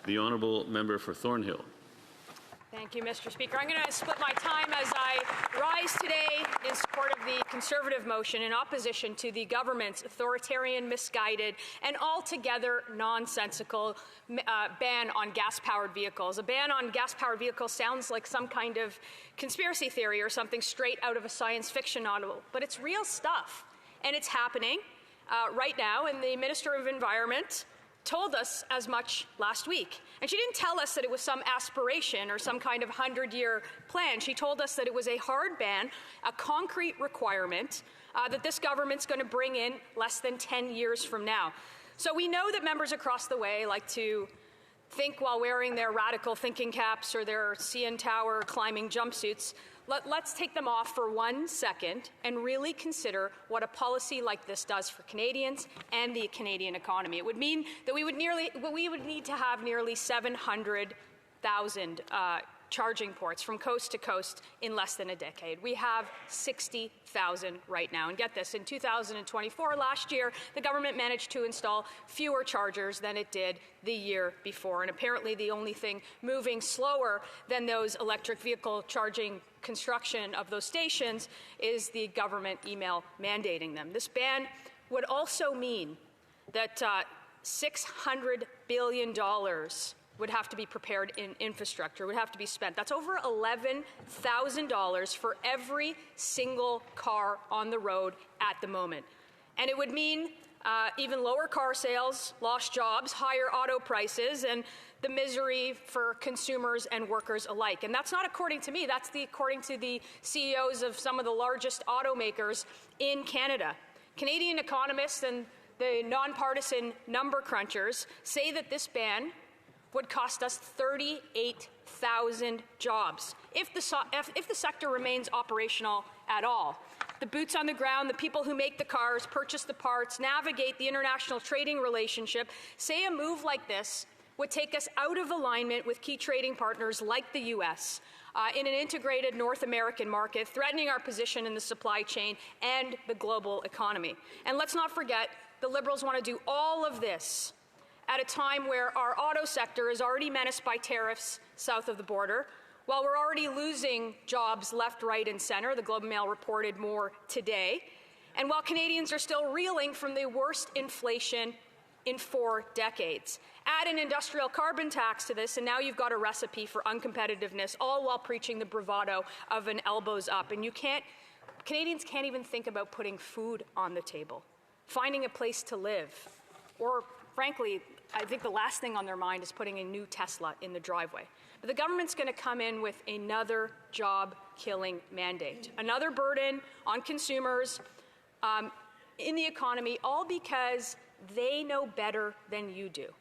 The honourable member for Thornhill. Thank you, Mr. Speaker. I'm going to split my time as I rise today in support of the Conservative motion in opposition to the government's authoritarian, misguided, and altogether nonsensical ban on gas-powered vehicles. A ban on gas-powered vehicles sounds like some kind of conspiracy theory or something straight out of a science fiction novel, but it's real stuff, and it's happening right now, and the Minister of Environment told us as much last week. And she didn't tell us that it was some aspiration or some kind of 100-year plan. She told us that it was a hard ban, a concrete requirement that this government's going to bring in less than 10 years from now. So we know that members across the way like to think while wearing their radical thinking caps or their CN Tower climbing jumpsuits. Let's take them off for 1 second and really consider what a policy like this does for Canadians and the Canadian economy. It would mean that we would need to have nearly 700,000 charging ports from coast to coast in less than a decade. We have 60,000 right now. And get this, in 2024, last year, the government managed to install fewer chargers than it did the year before. And apparently the only thing moving slower than those electric vehicle charging construction of those stations is the government email mandating them. This ban would also mean that $600 billion would have to be prepared in infrastructure, would have to be spent. That's over $11,000 for every single car on the road at the moment. And it would mean even lower car sales, lost jobs, higher auto prices, and the misery for consumers and workers alike. And that's not according to me. That's according to the CEOs of some of the largest automakers in Canada. Canadian economists and the nonpartisan number crunchers say that this ban would cost us 38,000 jobs if the sector remains operational at all. The boots on the ground, the people who make the cars, purchase the parts, navigate the international trading relationship, say a move like this would take us out of alignment with key trading partners like the U.S. In an integrated North American market, threatening our position in the supply chain and the global economy. And let's not forget, the Liberals want to do all of this at a time where our auto sector is already menaced by tariffs south of the border, while we're already losing jobs left, right, and centre. The Globe and Mail reported more today. And while Canadians are still reeling from the worst inflation in 4 decades. Add an industrial carbon tax to this, and now you've got a recipe for uncompetitiveness, all while preaching the bravado of an elbows up. And Canadians can't even think about putting food on the table, finding a place to live, or frankly, I think the last thing on their mind is putting a new Tesla in the driveway. But the government's going to come in with another job-killing mandate, another burden on consumers in the economy, all because they know better than you do.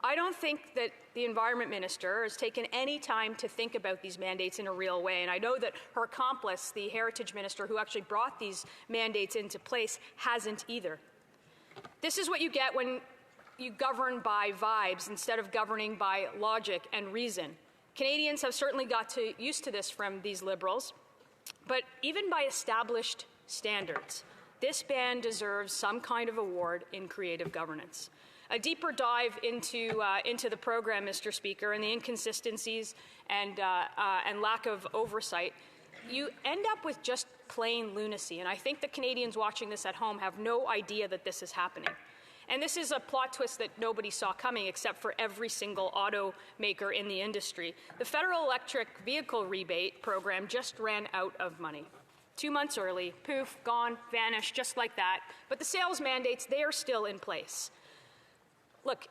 I don't think that the Environment Minister has taken any time to think about these mandates in a real way, and I know that her accomplice, the Heritage Minister, who actually brought these mandates into place, hasn't either. This is what you get when you govern by vibes instead of governing by logic and reason. Canadians have certainly got used to this from these Liberals, but even by established standards, this ban deserves some kind of award in creative governance. A deeper dive into the program, Mr. Speaker, and the inconsistencies and lack of oversight, you end up with just plain lunacy. And I think the Canadians watching this at home have no idea that this is happening. And this is a plot twist that nobody saw coming except for every single automaker in the industry. The federal electric vehicle rebate program just ran out of money. 2 months early, poof, gone, vanished, just like that. But the sales mandates, they are still in place. Look,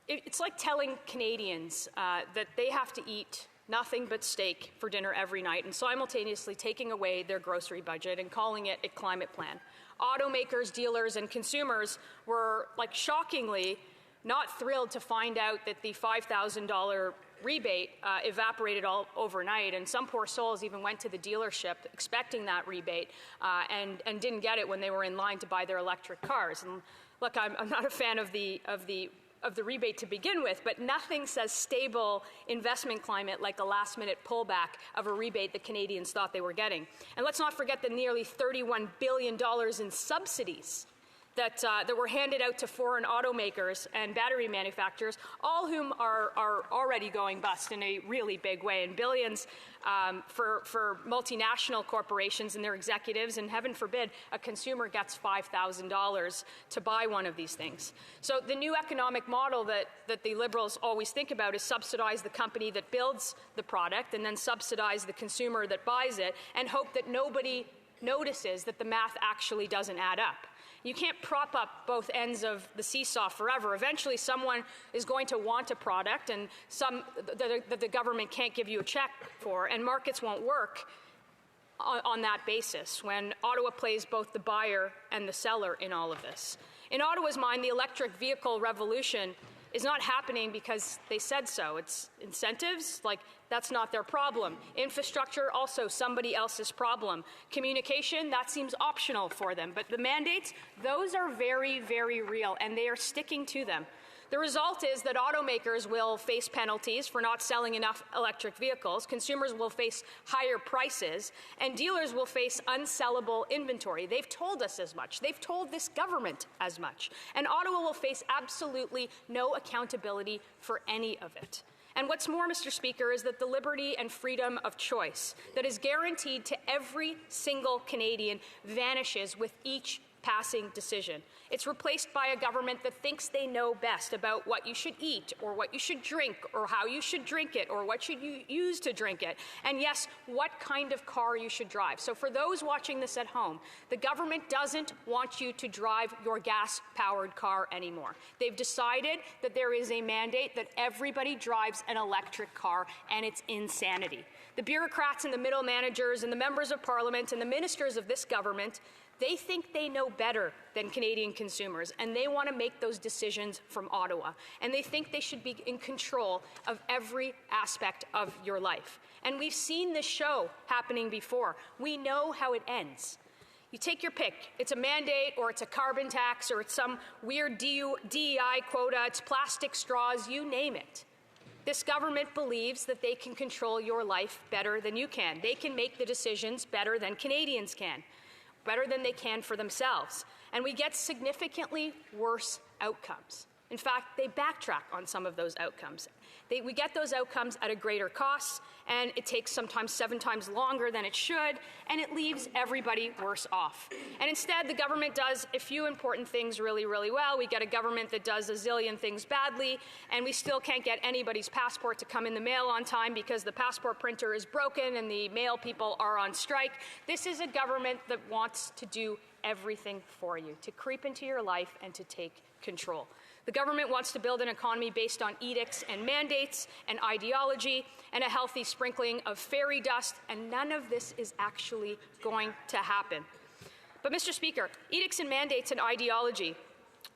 it's like telling Canadians that they have to eat nothing but steak for dinner every night and simultaneously taking away their grocery budget and calling it a climate plan. Automakers, dealers, and consumers were, shockingly not thrilled to find out that the $5,000 rebate evaporated all overnight, and some poor souls even went to the dealership expecting that rebate and didn't get it when they were in line to buy their electric cars. And look, I'm not a fan of the rebate to begin with, but nothing says stable investment climate like a last-minute pullback of a rebate that Canadians thought they were getting. And let's not forget the nearly $31 billion in subsidies that were handed out to foreign automakers and battery manufacturers, all whom are already going bust in a really big way, and billions for multinational corporations and their executives, and heaven forbid a consumer gets $5,000 to buy one of these things. So the new economic model that the Liberals always think about is subsidize the company that builds the product and then subsidize the consumer that buys it and hope that nobody notices that the math actually doesn't add up. You can't prop up both ends of the seesaw forever. Eventually, someone is going to want a product and that the government can't give you a check for, and markets won't work on that basis when Ottawa plays both the buyer and the seller in all of this. In Ottawa's mind, the electric vehicle revolution is not happening because they said so. It's incentives, like that's not their problem. Infrastructure, also somebody else's problem. Communication, that seems optional for them. But the mandates, those are very, very real, and they are sticking to them. The result is that automakers will face penalties for not selling enough electric vehicles, consumers will face higher prices, and dealers will face unsellable inventory. They've told us as much. They've told this government as much. And Ottawa will face absolutely no accountability for any of it. And what's more, Mr. Speaker, is that the liberty and freedom of choice that is guaranteed to every single Canadian vanishes with each passing decision. It's replaced by a government that thinks they know best about what you should eat or what you should drink or how you should drink it or what should you use to drink it. And yes, what kind of car you should drive. So for those watching this at home, the government doesn't want you to drive your gas-powered car anymore. They've decided that there is a mandate that everybody drives an electric car, and it's insanity. The bureaucrats and the middle managers and the members of Parliament and the ministers of this government, they think they know better than Canadian consumers, and they want to make those decisions from Ottawa. And they think they should be in control of every aspect of your life. And we've seen this show happening before. We know how it ends. You take your pick. It's a mandate, or it's a carbon tax, or it's some weird DEI quota, it's plastic straws, you name it. This government believes that they can control your life better than you can. They can make the decisions better than Canadians can, better than they can for themselves. And we get significantly worse outcomes. In fact, they backtrack on some of those outcomes. We get those outcomes at a greater cost, and it takes sometimes 7 times longer than it should, and it leaves everybody worse off. And instead, the government does a few important things really, really well. We get a government that does a zillion things badly, and we still can't get anybody's passport to come in the mail on time because the passport printer is broken and the mail people are on strike. This is a government that wants to do everything for you, to creep into your life and to take control. The government wants to build an economy based on edicts and mandates and ideology and a healthy sprinkling of fairy dust, and none of this is actually going to happen. But, Mr. Speaker, edicts and mandates and ideology,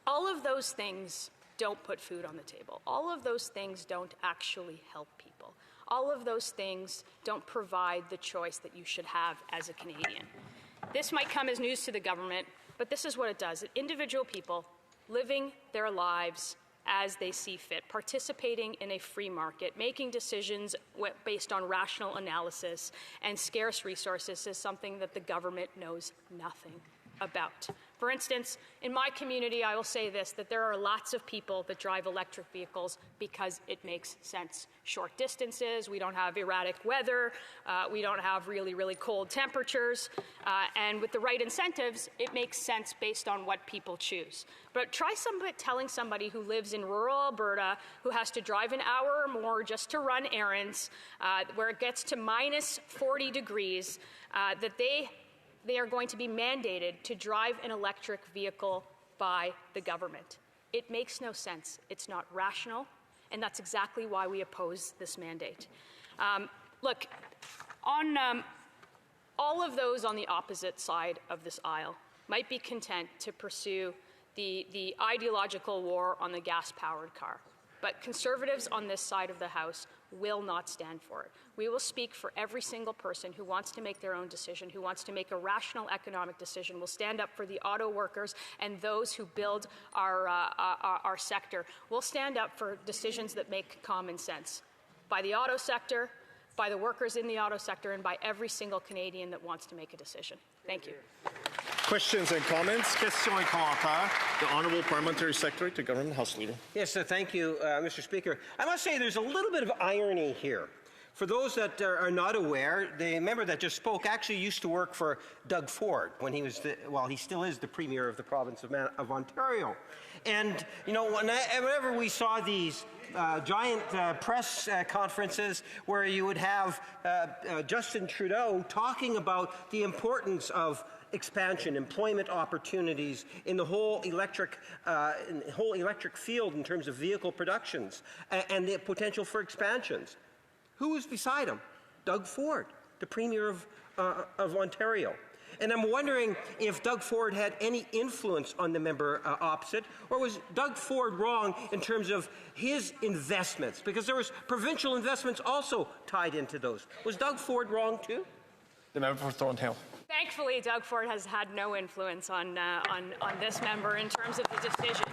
all of those things don't put food on the table. All of those things don't actually help people. All of those things don't provide the choice that you should have as a Canadian. This might come as news to the government, but this is what it does. Individual people living their lives as they see fit, participating in a free market, making decisions based on rational analysis and scarce resources is something that the government knows nothing about. For instance, in my community, I will say this, that there are lots of people that drive electric vehicles because it makes sense. Short distances, we don't have erratic weather, we don't have really, really cold temperatures, and with the right incentives, it makes sense based on what people choose. But try telling somebody who lives in rural Alberta, who has to drive an hour or more just to run errands, where it gets to minus 40 degrees, that they are going to be mandated to drive an electric vehicle by the government. It makes no sense. It's not rational, and that's exactly why we oppose this mandate. Look, on all of those on the opposite side of this aisle might be content to pursue the ideological war on the gas-powered car. But Conservatives on this side of the House will not stand for it. We will speak for every single person who wants to make their own decision, who wants to make a rational economic decision. We'll stand up for the auto workers and those who build our sector. We'll stand up for decisions that make common sense by the auto sector, by the workers in the auto sector, and by every single Canadian that wants to make a decision. Thank you. Questions and comments? Questions et commentaires. The Honourable Parliamentary Secretary to Government House Leader. Yes, thank you, Mr. Speaker. I must say there's a little bit of irony here. For those that are not aware, the member that just spoke actually used to work for Doug Ford when he was, he still is the Premier of the province of Ontario. And, you know, whenever we saw these giant press conferences where you would have Justin Trudeau talking about the importance of expansion, employment opportunities in the whole electric field in terms of vehicle productions and the potential for expansions. Who was beside him? Doug Ford, the Premier of Ontario. And I'm wondering if Doug Ford had any influence on the member opposite, or was Doug Ford wrong in terms of his investments? Because there was provincial investments also tied into those. Was Doug Ford wrong too? The member for Thornhill. Thankfully, Doug Ford has had no influence on this member in terms of the decision.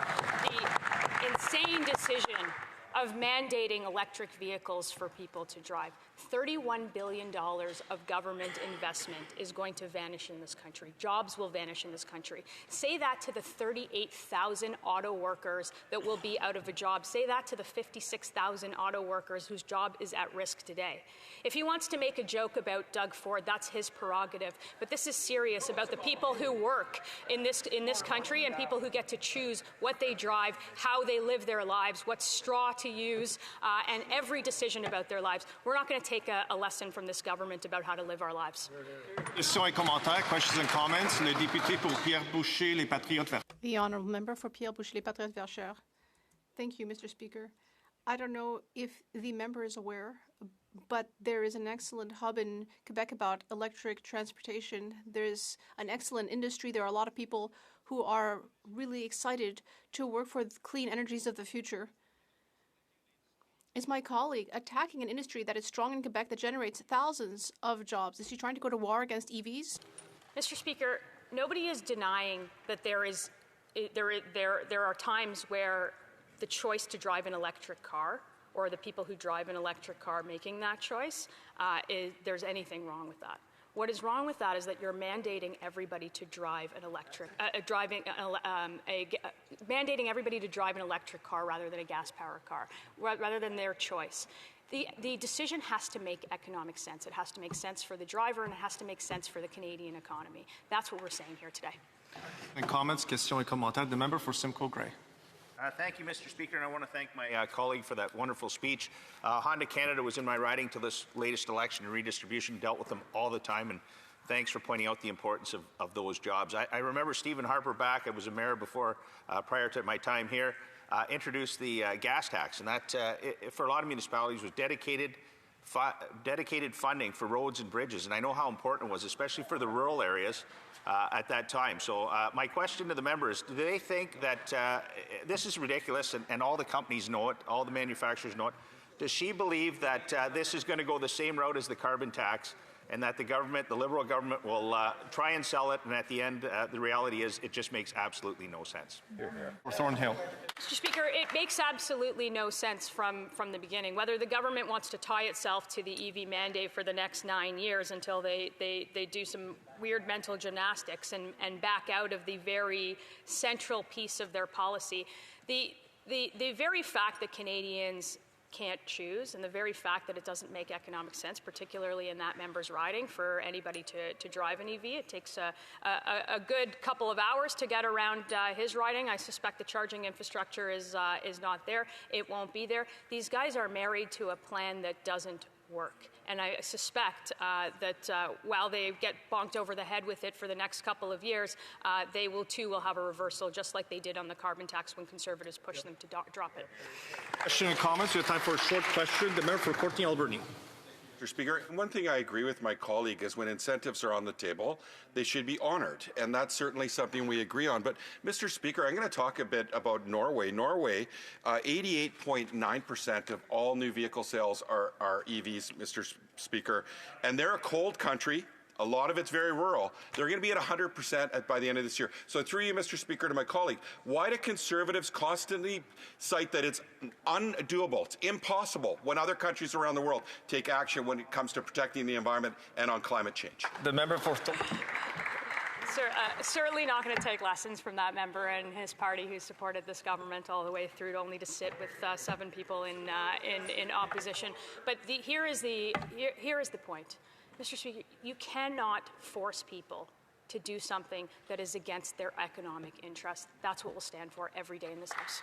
The insane decision of mandating electric vehicles for people to drive. $31 billion of government investment is going to vanish in this country. Jobs will vanish in this country. Say that to the 38,000 auto workers that will be out of a job. Say that to the 56,000 auto workers whose job is at risk today. If he wants to make a joke about Doug Ford, that's his prerogative. But this is serious about the people who work in this country and people who get to choose what they drive, how they live their lives, what straw to use, and every decision about their lives. We're not going to take a lesson from this government about how to live our lives. Questions et commentaires. Questions and comments. Le député pour Pierre Boucher, les Patriotes Verts. The Honourable Member for Pierre Boucher, les Patriotes Verts. Thank you, Mr. Speaker. I don't know if the member is aware, but there is an excellent hub in Quebec about electric transportation. There's an excellent industry. There are a lot of people who are really excited to work for the clean energies of the future. Is my colleague attacking an industry that is strong in Quebec that generates thousands of jobs? Is she trying to go to war against EVs? Mr. Speaker, nobody is denying that there are times where the choice to drive an electric car, or the people who drive an electric car making that choice, there's anything wrong with that. What is wrong with that is that you're mandating everybody to drive an mandating everybody to drive an electric car rather than a gas-powered car, rather than their choice. The decision has to make economic sense. It has to make sense for the driver, and it has to make sense for the Canadian economy. That's what we're saying here today. And comments, questions et commentaires. The member for Simcoe Grey. Thank you, Mr. Speaker, and I want to thank my colleague for that wonderful speech. Honda Canada was in my riding to this latest election and redistribution, dealt with them all the time, and thanks for pointing out the importance of those jobs. I remember Stephen Harper back, I was a mayor before, prior to my time here, introduced the gas tax, and that, for a lot of municipalities, was dedicated funding for roads and bridges, and I know how important it was, especially for the rural areas at that time. So my question to the members, do they think that this is ridiculous and all the companies know it, all the manufacturers know it? Does she believe that this is going to go the same route as the carbon tax, and that the government, the Liberal government, will try and sell it, and at the end, the reality is it just makes absolutely no sense? For Thornhill. Mr. Speaker, it makes absolutely no sense from the beginning. Whether the government wants to tie itself to the EV mandate for the next 9 years until they do some weird mental gymnastics and back out of the very central piece of their policy. The very fact that Canadians can't choose, and the very fact that it doesn't make economic sense, particularly in that member's riding, for anybody to drive an EV. It takes a good couple of hours to get around his riding. I suspect the charging infrastructure is not there. It won't be there. These guys are married to a plan that doesn't work. And I suspect that while they get bonked over the head with it for the next couple of years, they will have a reversal, just like they did on the carbon tax when Conservatives pushed them to drop it. Question and comments. We have time for a short question. The member for Courtney Alberni. Mr. Speaker, one thing I agree with my colleague is when incentives are on the table, they should be honored, and that's certainly something we agree on. But, Mr. Speaker, I'm going to talk a bit about Norway. Norway, 88.9% of all new vehicle sales are EVs, Mr. Speaker, and they're a cold country. A lot of it's very rural. They're going to be at 100% by the end of this year. So through you, Mr. Speaker, to my colleague, why do Conservatives constantly cite that it's undoable, it's impossible, when other countries around the world take action when it comes to protecting the environment and on climate change? The member for Certainly not going to take lessons from that member and his party who supported this government all the way through, only to sit with 7 people in opposition. But here is the point. Mr. Speaker, you cannot force people to do something that is against their economic interest. That's what we'll stand for every day in this House.